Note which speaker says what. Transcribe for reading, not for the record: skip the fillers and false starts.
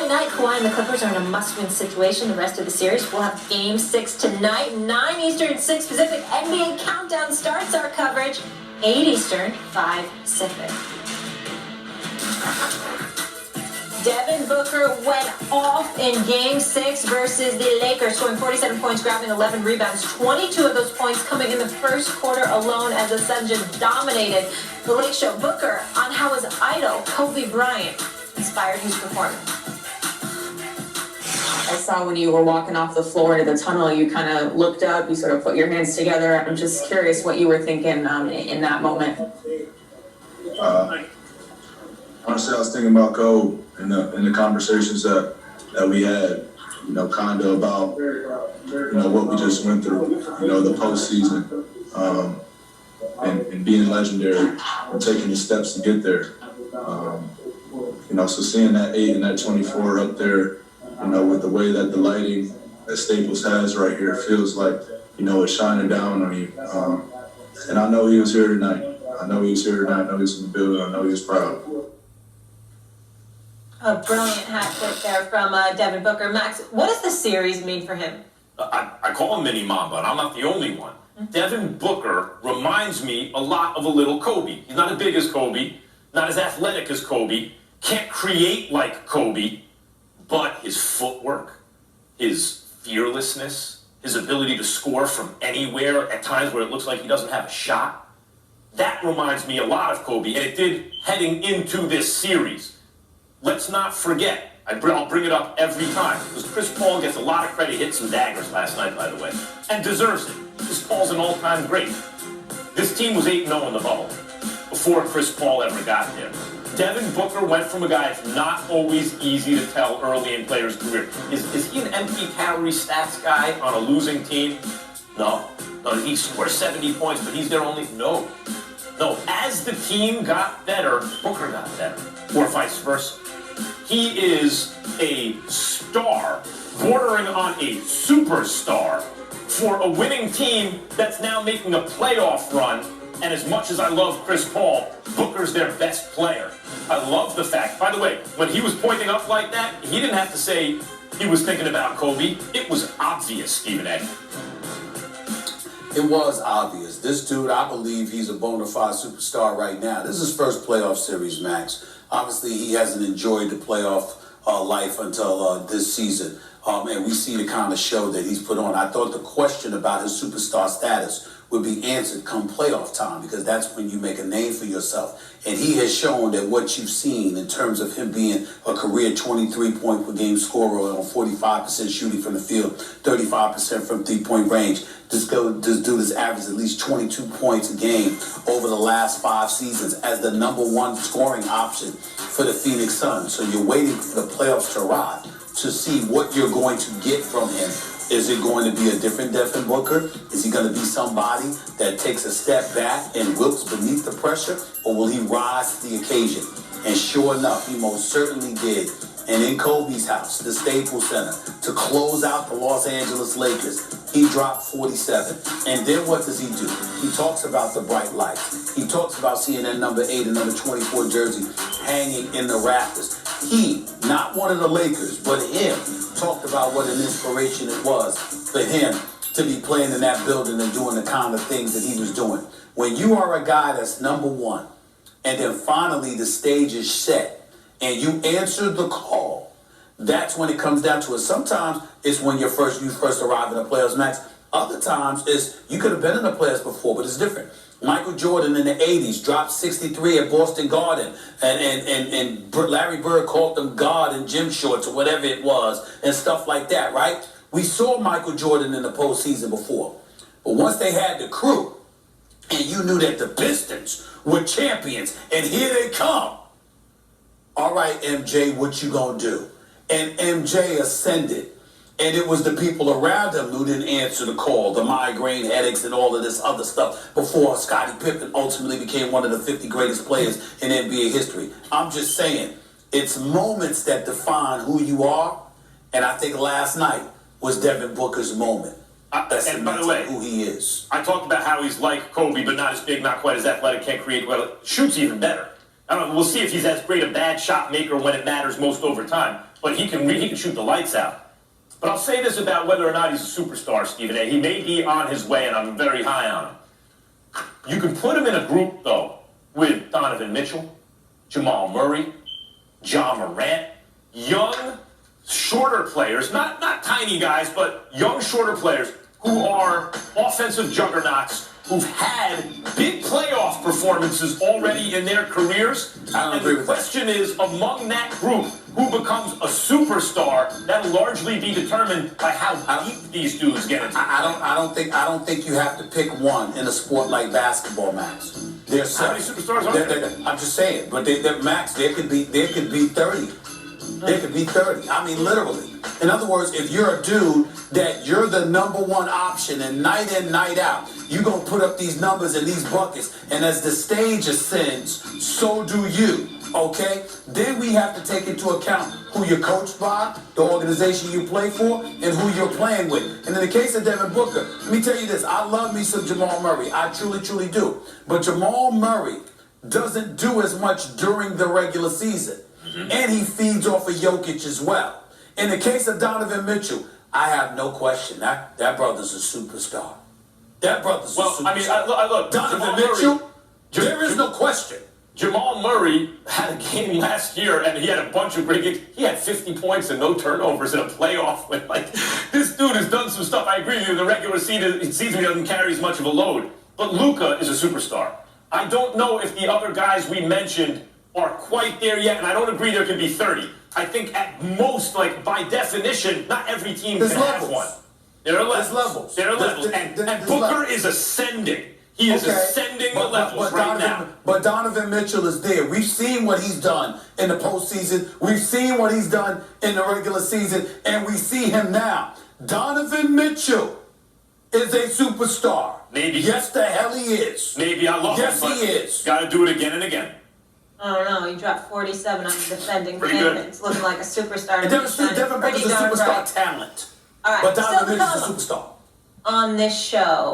Speaker 1: Monday night, Kawhi and the Clippers are in a must-win situation the rest of the series. We'll have Game 6 tonight, 9 Eastern, 6 Pacific. NBA Countdown starts our coverage, 8 Eastern, 5 Pacific. Devin Booker went off in Game 6 versus the Lakers, scoring 47 points, grabbing 11 rebounds. 22 of those points coming in the first quarter alone as the Suns just dominated the Lake Show. Booker on how his idol, Kobe Bryant, inspired his performance.
Speaker 2: I saw when you were walking off the floor into the tunnel, you kind of looked up, you sort of put your hands together. I'm just curious what you were thinking in that moment.
Speaker 3: Honestly, I was thinking about Kobe in the conversations that we had, kind of about, what we just went through, the postseason, and being legendary and taking the steps to get there. So seeing that 8 and that 24 up there, with the way that the lighting that Staples has right here feels like, it's shining down on you. And I know he was here tonight. I know he was in the building. I know he was proud.
Speaker 1: A brilliant hat trick there from Devin Booker. Max, what does the series mean for him?
Speaker 4: I call him Mini Mamba, and I'm not the only one. Devin Booker reminds me a lot of a little Kobe. He's not as big as Kobe, not as athletic as Kobe, can't create like Kobe, but his footwork, his fearlessness, his ability to score from anywhere at times where it looks like he doesn't have a shot, that reminds me a lot of Kobe, and it did heading into this series. Let's not forget, I'll bring it up every time, because Chris Paul gets a lot of credit, hit some daggers last night, by the way, and deserves it. Chris Paul's an all-time great. This team was 8-0 in the bubble before Chris Paul ever got there. Devin Booker went from a guy that's not always easy to tell early in players' career. Is he an empty calorie stats guy on a losing team? No. He scores 70 points, but he's there only? No. As the team got better, Booker got better, or vice versa. He is a star, bordering on a superstar, for a winning team that's now making a playoff run. And as much as I love Chris Paul, Booker's their best player. I love the fact, by the way, when he was pointing up like that, he didn't have to say he was thinking about Kobe. It was obvious, Stephen A.
Speaker 5: It was obvious. This dude, I believe he's a bona fide superstar right now. This is his first playoff series, Max. Obviously, he hasn't enjoyed the playoff life until this season. And we see the kind of show that he's put on. I thought the question about his superstar status would be answered come playoff time, because that's when you make a name for yourself. And he has shown that what you've seen in terms of him being a career 23-point per game scorer on 45% shooting from the field, 35% from three-point range. This dude has averaged at least 22 points a game over the last 5 seasons as the #1 scoring option for the Phoenix Suns. So you're waiting for the playoffs to arrive to see what you're going to get from him. Is it going to be a different Devin Booker? Is he going to be somebody that takes a step back and wilts beneath the pressure? Or will he rise to the occasion? And sure enough, he most certainly did. And in Kobe's house, the Staples Center, to close out the Los Angeles Lakers, he dropped 47. And then what does he do? He talks about the bright lights. He talks about seeing that number 8 and number 24 jersey hanging in the rafters. He, not one of the Lakers, but him, talked about what an inspiration it was for him to be playing in that building and doing the kind of things that he was doing. When you are a guy that's #1, and then finally the stage is set, and you answer the call, that's when it comes down to it. Sometimes it's when you first arrive in the playoffs, Max. Other times it's you could have been in the playoffs before, but it's different. Michael Jordan in the 80s dropped 63 at Boston Garden, and Larry Bird called them God and gym shorts or whatever it was, and stuff like that, right? We saw Michael Jordan in the postseason before. But once they had the crew, and you knew that the Pistons were champions, and here they come. All right, MJ, what you gonna do? And MJ ascended. And it was the people around him who didn't answer the call, the migraine headaches and all of this other stuff, before Scottie Pippen ultimately became one of the 50 greatest players in NBA history. I'm just saying, it's moments that define who you are, and I think last night was Devin Booker's moment.
Speaker 4: And by the way,
Speaker 5: who he is.
Speaker 4: I talked about how he's like Kobe, but not as big, not quite as athletic, can't create well, shoots even better. I don't know. We'll see if he's as great a bad shot maker when it matters most over time. But he can shoot the lights out. But I'll say this about whether or not he's a superstar, Stephen A. He may be on his way, and I'm very high on him. You can put him in a group, though, with Donovan Mitchell, Jamal Murray, Ja Morant, young, shorter players, not tiny guys, but young, shorter players who are offensive juggernauts, who've had big playoff performances already in their careers. And the question is, among that group, who becomes a superstar? That'll largely be determined by how deep these dudes get into.
Speaker 5: I don't think you have to pick one in a sport like basketball, Max. There's
Speaker 4: How many superstars are there?
Speaker 5: I'm just saying, but Max, there could be 30. There could be 30. I mean, literally. In other words, if you're a dude that you're the number one option and night in, night out, you're going to put up these numbers in these buckets. And as the stage ascends, so do you. Okay? Then we have to take into account who you're coached by, the organization you play for, and who you're playing with. And in the case of Devin Booker, let me tell you this. I love me some Jamal Murray. I truly, truly do. But Jamal Murray doesn't do as much during the regular season. And he feeds off of Jokic as well. In the case of Donovan Mitchell, I have no question. That brother's a superstar. That brother's a superstar.
Speaker 4: I mean, look,
Speaker 5: Donovan Mitchell, there is no question.
Speaker 4: Jamal Murray had a game last year, and he had a bunch of great games. He had 50 points and no turnovers in a playoff. This dude has done some stuff. I agree with you. The regular season, he doesn't carry as much of a load. But Luka is a superstar. I don't know if the other guys we mentioned are quite there yet, and I don't agree there can be 30. I think at most, by definition, not every team can have one. There are levels. There are levels. And Booker is ascending. He is ascending the levels right now.
Speaker 5: But Donovan Mitchell is there. We've seen what he's done in the postseason. We've seen what he's done in the regular season. And we see him now. Donovan Mitchell is a superstar.
Speaker 4: Maybe.
Speaker 5: Yes, the hell he is.
Speaker 4: Maybe I love him.
Speaker 5: Yes, he is.
Speaker 4: Got to do it again and again.
Speaker 1: I don't know. He dropped 47 on the defending
Speaker 4: Pretty good.
Speaker 1: champions, looking like a superstar.
Speaker 5: Devin Booker's a superstar talent.
Speaker 1: All right,
Speaker 5: But
Speaker 1: still
Speaker 5: Donovan
Speaker 1: to
Speaker 5: Mitchell's a
Speaker 1: come
Speaker 5: superstar.
Speaker 1: on this show.